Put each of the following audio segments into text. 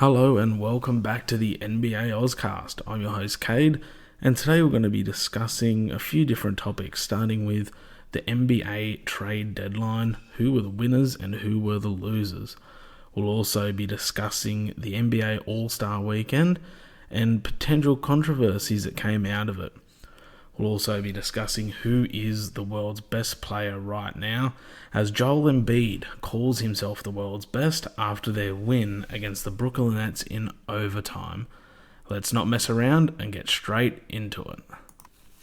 Hello and welcome back to the NBAUSCAST. I'm your host Kade, and today we're going to be discussing a few different topics, starting with the NBA trade deadline, who were the winners and who were the losers. We'll also be discussing the NBA All-Star Weekend and potential controversies that came out of it. We'll also be discussing who is the world's best player right now, as Joel Embiid calls himself the world's best after their win against the Brooklyn Nets in overtime. Let's not mess around and get straight into it.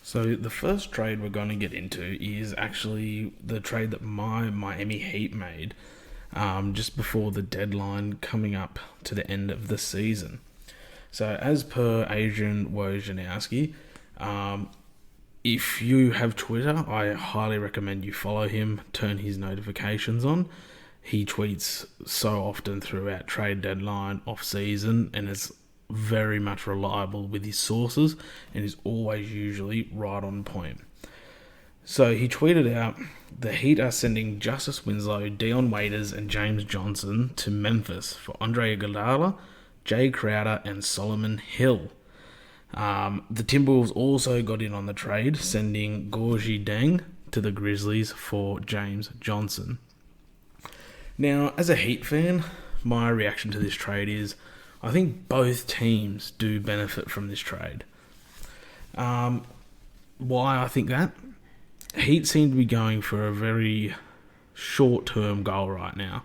So the first trade we're going to get into is actually the trade that my Miami Heat made just before the deadline coming up to the end of the season. So as per Adrian Wojnarowski, if you have Twitter, I highly recommend you follow him, turn his notifications on. He tweets so often throughout trade deadline, off-season, and is very much reliable with his sources and is always usually right on point. So he tweeted out, the Heat are sending Justice Winslow, Dion Waiters and James Johnson to Memphis for Andre Iguodala, Jay Crowder and Solomon Hill. The Timberwolves also got in on the trade, sending Gorgie Deng to the Grizzlies for James Johnson. Now, as a Heat fan, my reaction to this trade is I think both teams do benefit from this trade. Why I think that? Heat seem to be going for a very short-term goal right now.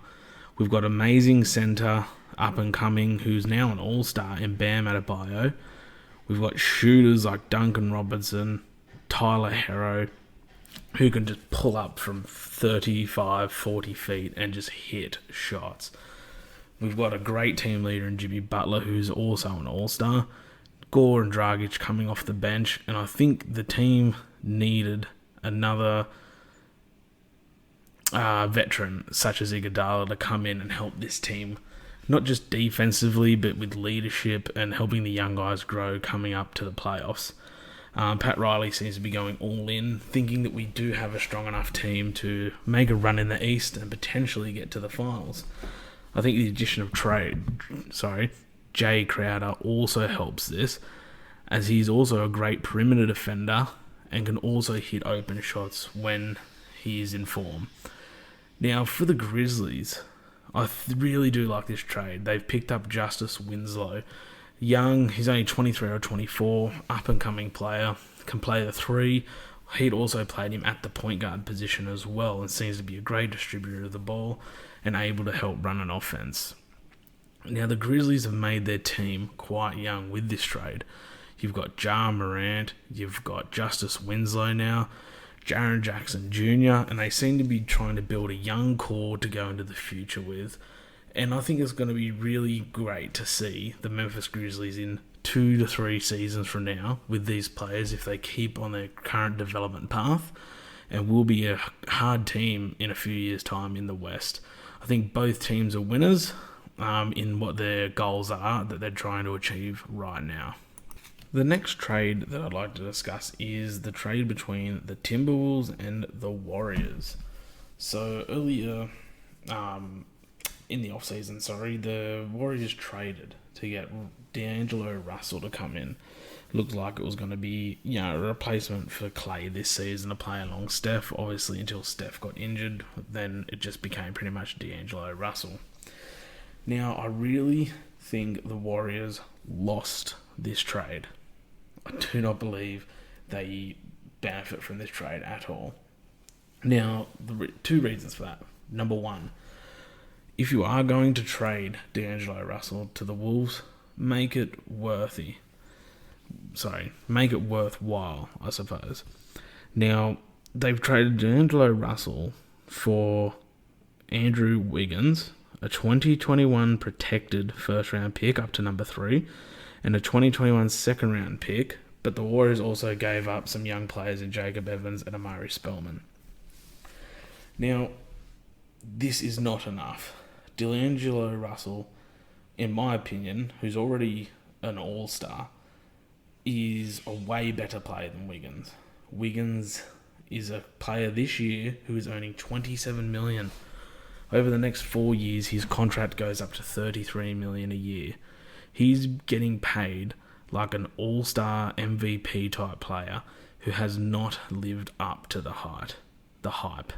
We've got amazing centre, up and coming, who's now an all-star in Bam Adebayo. We've got shooters like Duncan Robinson, Tyler Herro, who can just pull up from 35, 40 feet and just hit shots. We've got a great team leader in Jimmy Butler, who's also an all-star. Gore and Dragic coming off the bench, and I think the team needed another veteran such as Iguodala to come in and help this team, not just defensively, but with leadership and helping the young guys grow coming up to the playoffs. Pat Riley seems to be going all in, thinking that we do have a strong enough team to make a run in the East and potentially get to the finals. I think the addition of Jay Crowder also helps this, as he's also a great perimeter defender and can also hit open shots when he is in form. Now, for the Grizzlies, I really do like this trade. They've picked up Justice Winslow. Young, he's only 23 or 24, up-and-coming player, can play the three. He'd also played him at the point guard position as well and seems to be a great distributor of the ball and able to help run an offense. Now, the Grizzlies have made their team quite young with this trade. You've got Ja Morant, you've got Justice Winslow now, Jaren Jackson Jr., and they seem to be trying to build a young core to go into the future with. And I think it's going to be really great to see the Memphis Grizzlies in 2 to 3 seasons from now with these players if they keep on their current development path, and will be a hard team in a few years' time in the West. I think both teams are winners in what their goals are that they're trying to achieve right now. The next trade that I'd like to discuss is the trade between the Timberwolves and the Warriors. So earlier in the offseason, the Warriors traded to get D'Angelo Russell to come in. Looked like it was going to be a replacement for Clay this season to play along Steph. Obviously, until Steph got injured, then it just became pretty much D'Angelo Russell. Now, I really think the Warriors lost this trade. I do not believe they benefit from this trade at all. Now, two reasons for that. Number one, if you are going to trade D'Angelo Russell to the Wolves, make it worthwhile, I suppose. Now, they've traded D'Angelo Russell for Andrew Wiggins, a 2021 protected first-round pick up to number 3, and a 2021 second-round pick, but the Warriors also gave up some young players in Jacob Evans and Amari Spellman. Now, this is not enough. D'Angelo Russell, in my opinion, who's already an all-star, is a way better player than Wiggins. Wiggins is a player this year who is earning $27 million. Over the next 4 years, his contract goes up to $33 million a year. He's getting paid like an all-star MVP type player who has not lived up to the hype.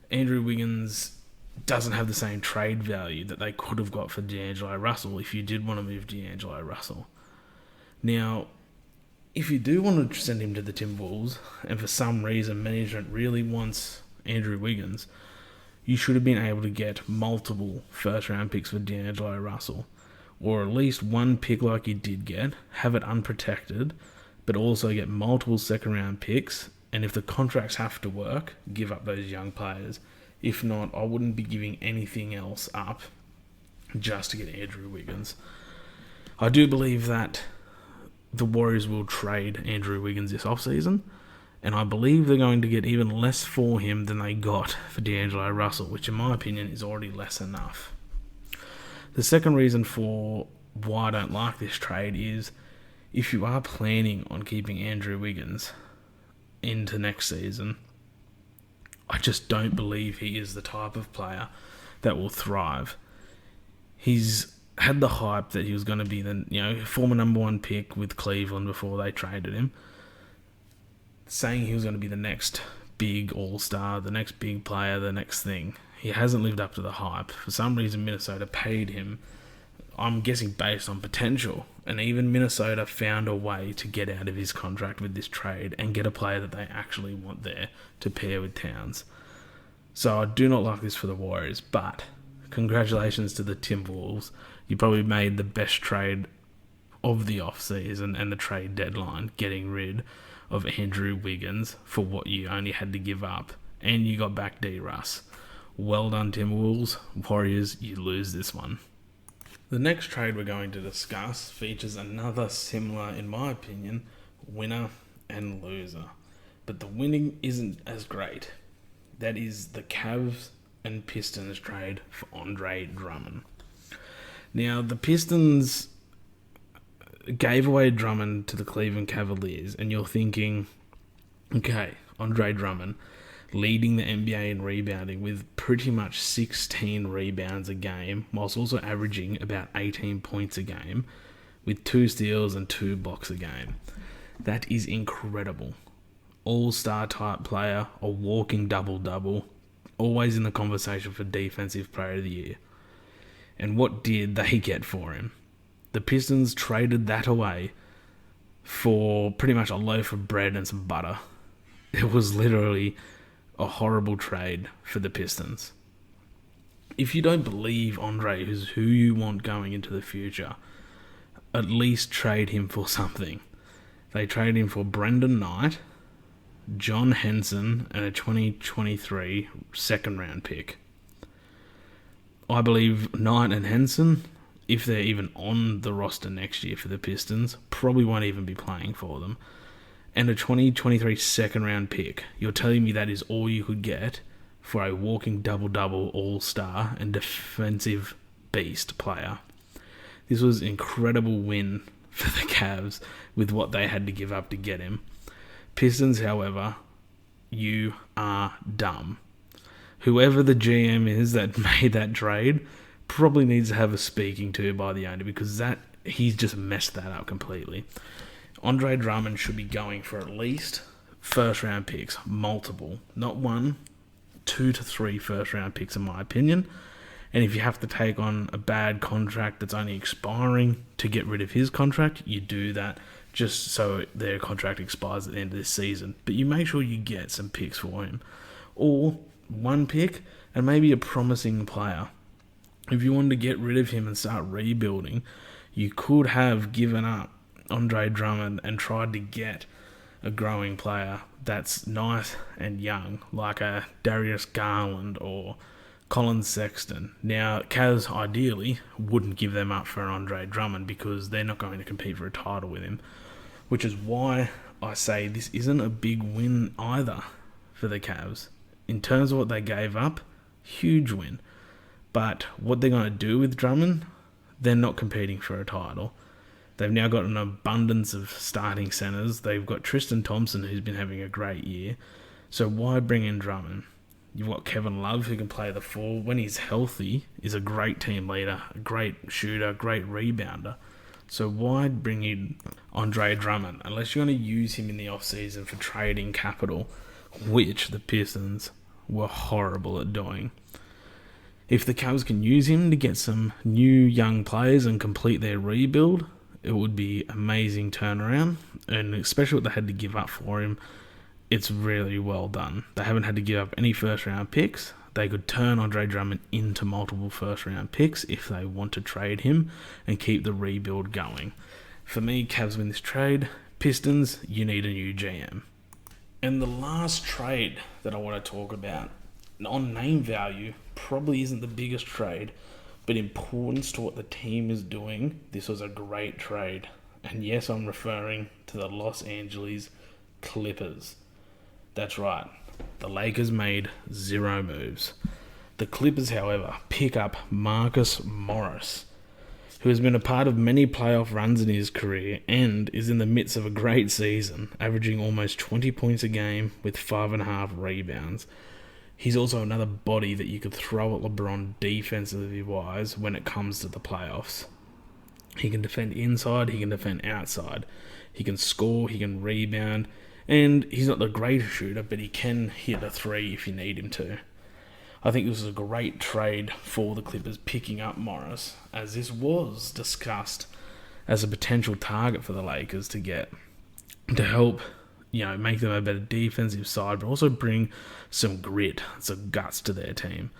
Andrew Wiggins doesn't have the same trade value that they could have got for D'Angelo Russell if you did want to move D'Angelo Russell. Now, if you do want to send him to the Timberwolves, and for some reason management really wants Andrew Wiggins, you should have been able to get multiple first-round picks for D'Angelo Russell, or at least one pick like you did get, have it unprotected, but also get multiple second-round picks, and if the contracts have to work, give up those young players. If not, I wouldn't be giving anything else up just to get Andrew Wiggins. I do believe that the Warriors will trade Andrew Wiggins this offseason, and I believe they're going to get even less for him than they got for D'Angelo Russell, which in my opinion is already less enough. The second reason for why I don't like this trade is if you are planning on keeping Andrew Wiggins into next season, I just don't believe he is the type of player that will thrive. He's had the hype that he was going to be the former number one pick with Cleveland before they traded him, saying he was going to be the next big all-star, the next big player, the next thing. He hasn't lived up to the hype. For some reason, Minnesota paid him, I'm guessing based on potential, and even Minnesota found a way to get out of his contract with this trade and get a player that they actually want there to pair with Towns. So I do not like this for the Warriors, but congratulations to the Timberwolves. You probably made the best trade of the offseason and the trade deadline, getting rid of Andrew Wiggins for what you only had to give up, and you got back D-Russ. Well done, Timberwolves. Warriors, you lose this one. The next trade we're going to discuss features another similar, in my opinion, winner and loser. But the winning isn't as great. That is the Cavs and Pistons trade for Andre Drummond. Now, the Pistons gave away Drummond to the Cleveland Cavaliers, and you're thinking, okay, Andre Drummond leading the NBA in rebounding with pretty much 16 rebounds a game, whilst also averaging about 18 points a game, with 2 steals and 2 blocks a game. That is incredible. All-star type player, a walking double-double, always in the conversation for Defensive Player of the Year. And what did they get for him? The Pistons traded that away for pretty much a loaf of bread and some butter. It was literally a horrible trade for the Pistons. If you don't believe Andre is who you want going into the future, at least trade him for something. They traded him for Brendan Knight, John Henson, and a 2023 second round pick. I believe Knight and Henson, if they're even on the roster next year for the Pistons, probably won't even be playing for them. And a 2023 second round pick. You're telling me that is all you could get for a walking double-double all-star and defensive beast player. This was an incredible win for the Cavs with what they had to give up to get him. Pistons, however, you are dumb. Whoever the GM is that made that trade probably needs to have a speaking to by the owner, because he's just messed that up completely. Andre Drummond should be going for at least first-round picks, multiple, not 1, 2 to 3 first-round picks in my opinion. And if you have to take on a bad contract that's only expiring to get rid of his contract, you do that just so their contract expires at the end of this season. But you make sure you get some picks for him. Or 1 pick and maybe a promising player. If you wanted to get rid of him and start rebuilding, you could have given up Andre Drummond and tried to get a growing player that's nice and young, like a Darius Garland or Colin Sexton. Now, Cavs ideally wouldn't give them up for an Andre Drummond because they're not going to compete for a title with him, which is why I say this isn't a big win either for the Cavs. In terms of what they gave up, huge win. But what they're going to do with Drummond, they're not competing for a title. They've now got an abundance of starting centers. They've got Tristan Thompson, who's been having a great year. So why bring in Drummond? You've got Kevin Love, who can play the 4. When he's healthy, is a great team leader, a great shooter, great rebounder. So why bring in Andre Drummond? Unless you're going to use him in the offseason for trading capital, which the Pistons were horrible at doing. If the Cavs can use him to get some new young players and complete their rebuild, it would be amazing turnaround. And especially what they had to give up for him, it's really well done. They haven't had to give up any first-round picks. They could turn Andre Drummond into multiple first-round picks if they want to trade him and keep the rebuild going. For me, Cavs win this trade. Pistons, you need a new GM. And the last trade that I want to talk about, on name value, probably isn't the biggest trade, but importance to what the team is doing, this was a great trade. And yes, I'm referring to the Los Angeles Clippers. That's right. The Lakers made 0 moves. The Clippers, however, pick up Marcus Morris, who has been a part of many playoff runs in his career and is in the midst of a great season, averaging almost 20 points a game with 5.5 rebounds. He's also another body that you could throw at LeBron defensively-wise when it comes to the playoffs. He can defend inside, he can defend outside. He can score, he can rebound, and he's not the greatest shooter, but he can hit a 3 if you need him to. I think this was a great trade for the Clippers picking up Morris, as this was discussed as a potential target for the Lakers to get, to help, make them a better defensive side, but also bring some grit, some guts to their team.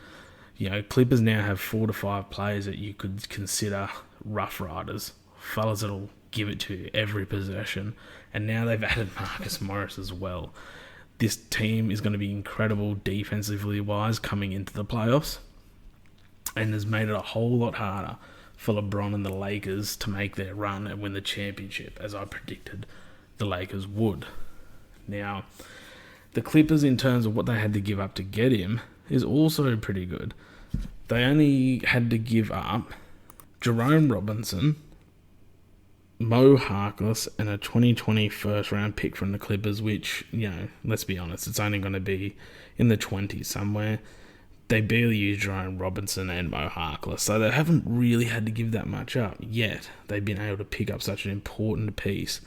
Clippers now have 4 to 5 players that you could consider rough riders, fellas that'll give it to you every possession, and now they've added Marcus Morris as well. This team is going to be incredible defensively wise coming into the playoffs, and has made it a whole lot harder for LeBron and the Lakers to make their run and win the championship, as I predicted the Lakers would. Now, the Clippers, in terms of what they had to give up to get him, is also pretty good. They only had to give up Jerome Robinson, Mo Harkless, and a 2020 first-round pick from the Clippers, which, let's be honest, it's only going to be in the 20s somewhere. They barely use Jerome Robinson and Mo Harkless, so they haven't really had to give that much up, yet they've been able to pick up such an important piece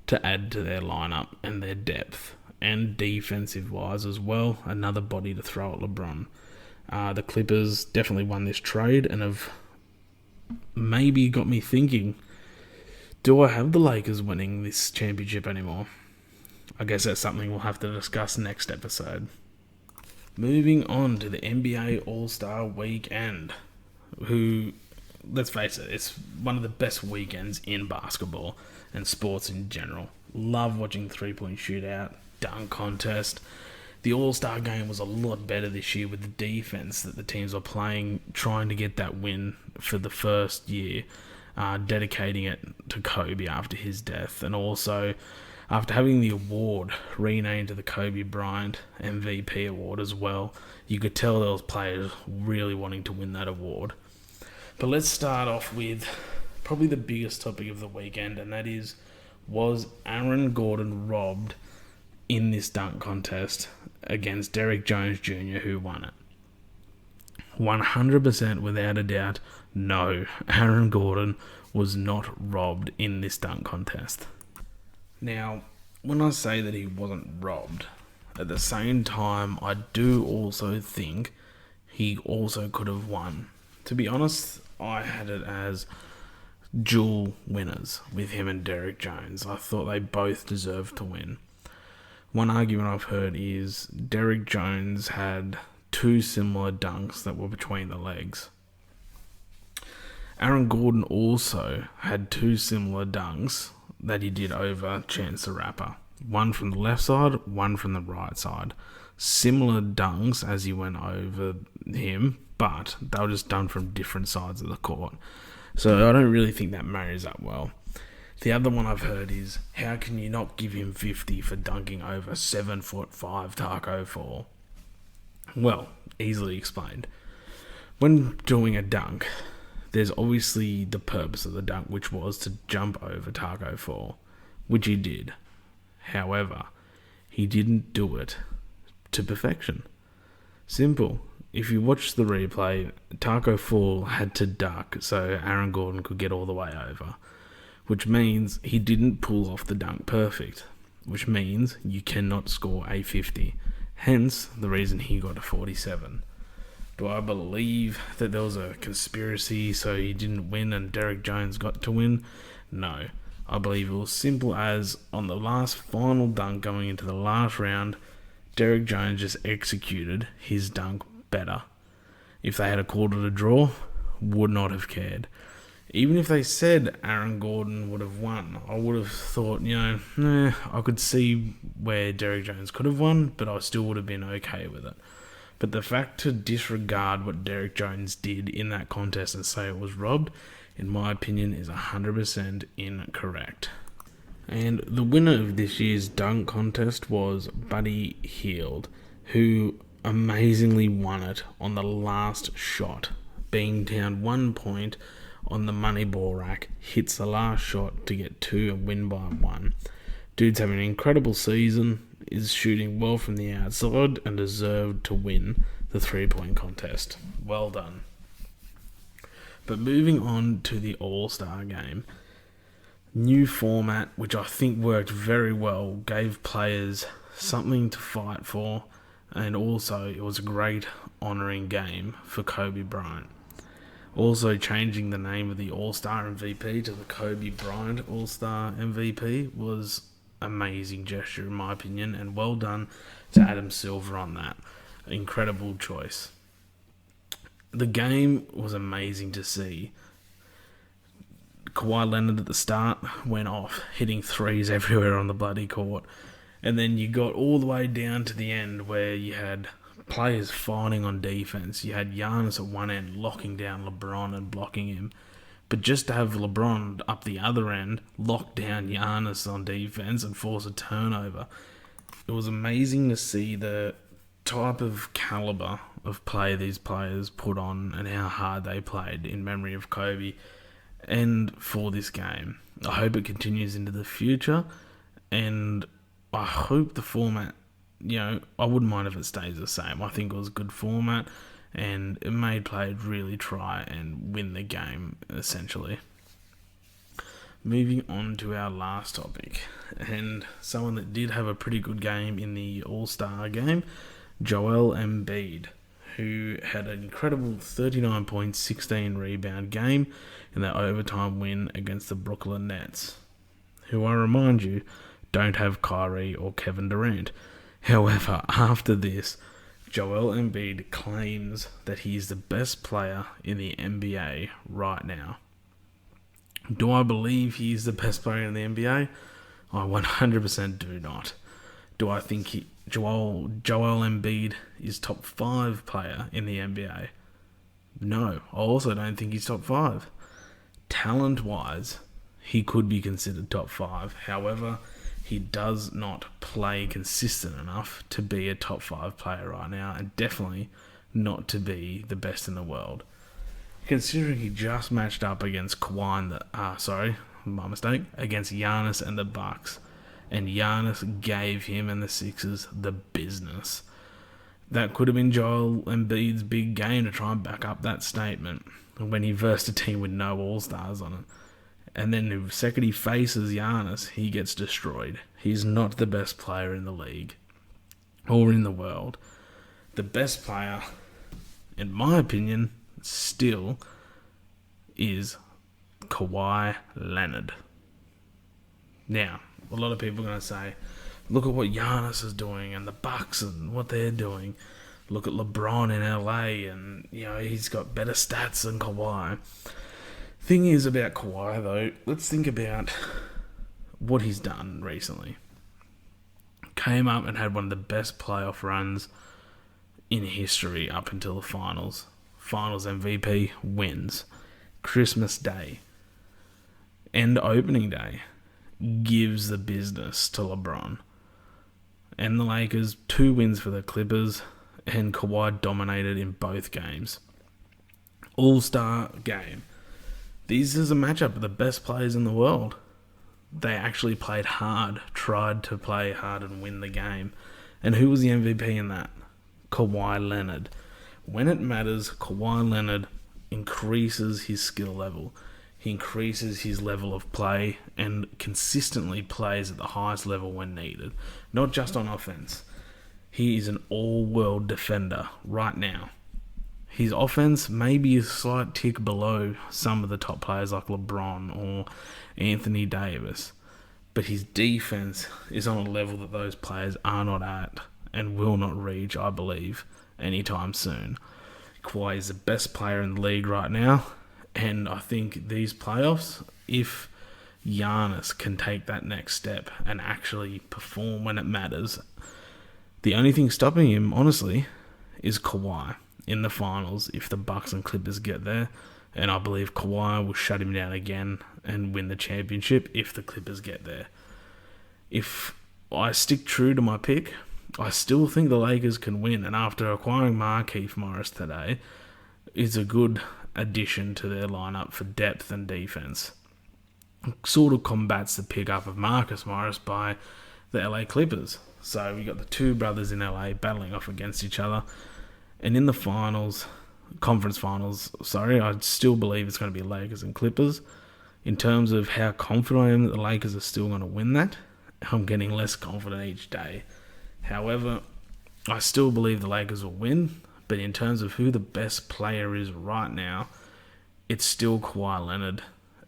to add to their lineup and their depth, and defensive-wise as well, another body to throw at LeBron. The Clippers definitely won this trade and have maybe got me thinking, do I have the Lakers winning this championship anymore? I guess that's something we'll have to discuss next episode. Moving on to the NBA All-Star Weekend, who, let's face it, it's one of the best weekends in basketball and sports in general. Love watching three-point shootout, dunk contest. The All-Star game was a lot better this year with the defense that the teams are playing, trying to get that win for the first year, dedicating it to Kobe after his death, and also after having the award renamed to the Kobe Bryant MVP award as well. You could tell those players really wanting to win that award. But let's start off with probably the biggest topic of the weekend, and that is, was Aaron Gordon robbed in this dunk contest against Derrick Jones Jr., who won it? 100% without a doubt, no, Aaron Gordon was not robbed in this dunk contest. Now, when I say that he wasn't robbed, at the same time, I do also think he also could have won. To be honest, I had it as dual winners with him and Derrick Jones. I thought they both deserved to win. One argument I've heard is Derrick Jones had 2 similar dunks that were between the legs. Aaron Gordon also had 2 similar dunks that he did over Chance the Rapper. One from the left side, one from the right side. Similar dunks as he went over him, but they were just done from different sides of the court. So I don't really think that marries up well. The other one I've heard is, how can you not give him 50 for dunking over 7'5" Taco Fall? Well, easily explained. When doing a dunk, there's obviously the purpose of the dunk, which was to jump over Taco Fall, which he did. However, he didn't do it to perfection. Simple. If you watch the replay, Taco Fall had to duck so Aaron Gordon could get all the way over, which means he didn't pull off the dunk perfect, which means you cannot score a 50. Hence, the reason he got a 47. Do I believe that there was a conspiracy so he didn't win and Derek Jones got to win? No. I believe it was simple as, on the last final dunk going into the last round, Derek Jones just executed his dunk better. If they had called it a draw, would not have cared. Even if they said Aaron Gordon would have won, I would have thought, I could see where Derek Jones could have won, but I still would have been okay with it. But the fact to disregard what Derek Jones did in that contest and say it was robbed, in my opinion, is 100% incorrect. And the winner of this year's dunk contest was Buddy Hield, who amazingly won it on the last shot, being down 1 point on the money ball rack, hits the last shot to get 2 and win by 1. Dude's having an incredible season, is shooting well from the outside, and deserved to win the 3-point contest. Well done. But moving on to the All-Star game, new format, which I think worked very well, gave players something to fight for, and also it was a great honouring game for Kobe Bryant. Also changing the name of the All-Star MVP to the Kobe Bryant All-Star MVP was amazing gesture in my opinion, and well done to Adam Silver on that. Incredible choice. The game was amazing to see. Kawhi Leonard at the start went off, hitting threes everywhere on the bloody court. And then you got all the way down to the end where you had players fighting on defense. You had Giannis at one end locking down LeBron and blocking him. But just to have LeBron up the other end lock down Giannis on defense and force a turnover, it was amazing to see the type of caliber of play these players put on and how hard they played in memory of Kobe and for this game. I hope it continues into the future, and I hope the format, I wouldn't mind if it stays the same. I think it was a good format, and it made players really try and win the game, essentially. Moving on to our last topic, and someone that did have a pretty good game in the All-Star game, Joel Embiid, who had an incredible 39 point, 16 rebound game in their overtime win against the Brooklyn Nets, who I remind you, don't have Kyrie or Kevin Durant. However, after this, Joel Embiid claims that he is the best player in the NBA right now. Do I believe he is the best player in the NBA? I 100% do not. Do I think Joel Embiid is top 5 player in the NBA? No, I also don't think he's top 5. Talent-wise, he could be considered top 5. However, he does not play consistent enough to be a top 5 player right now, and definitely not to be the best in the world. Considering he just matched up against against Giannis and the Bucks, and Giannis gave him and the Sixers the business. That could have been Joel Embiid's big game to try and back up that statement when he versed a team with no All-Stars on it. And then the second he faces Giannis, he gets destroyed. He's not the best player in the league or in the world. The best player, in my opinion, still is Kawhi Leonard. Now, a lot of people are going to say, look at what Giannis is doing and the Bucks and what they're doing. Look at LeBron in LA and, he's got better stats than Kawhi. Thing is about Kawhi, though, let's think about what he's done recently. Came up and had one of the best playoff runs in history up until the finals. Finals MVP wins. Christmas Day and opening day gives the business to LeBron. And the Lakers, 2 wins for the Clippers, and Kawhi dominated in both games. All-Star game. This is a matchup of the best players in the world. They actually played hard, tried to play hard and win the game. And who was the MVP in that? Kawhi Leonard. When it matters, Kawhi Leonard increases his skill level. He increases his level of play and consistently plays at the highest level when needed. Not just on offense. He is an all-world defender right now. His offense may be a slight tick below some of the top players like LeBron or Anthony Davis. But his defense is on a level that those players are not at and will not reach, I believe, anytime soon. Kawhi is the best player in the league right now. And I think these playoffs, if Giannis can take that next step and actually perform when it matters, the only thing stopping him, honestly, is Kawhi in the finals if the Bucks and Clippers get there. And I believe Kawhi will shut him down again and win the championship if the Clippers get there. If I stick true to my pick, I still think the Lakers can win. And after acquiring Markieff Morris today, it's a good addition to their lineup for depth and defense. Sort of combats the pickup of Marcus Morris by the LA Clippers. So we got the two brothers in LA battling off against each other. And in the conference finals, I still believe it's going to be Lakers and Clippers. In terms of how confident I am that the Lakers are still going to win that, I'm getting less confident each day. However, I still believe the Lakers will win. But in terms of who the best player is right now, it's still Kawhi Leonard.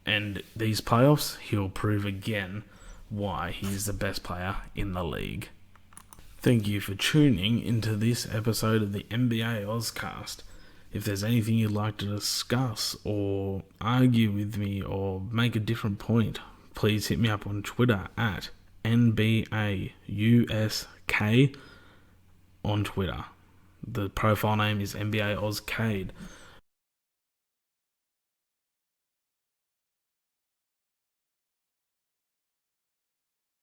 And these playoffs, he'll prove again why he's the best player in the league. Thank you for tuning into this episode of the NBA AUScast. If there's anything you'd like to discuss or argue with me or make a different point, please hit me up on Twitter at NBAUSK on Twitter. The profile name is NBAUSCAST.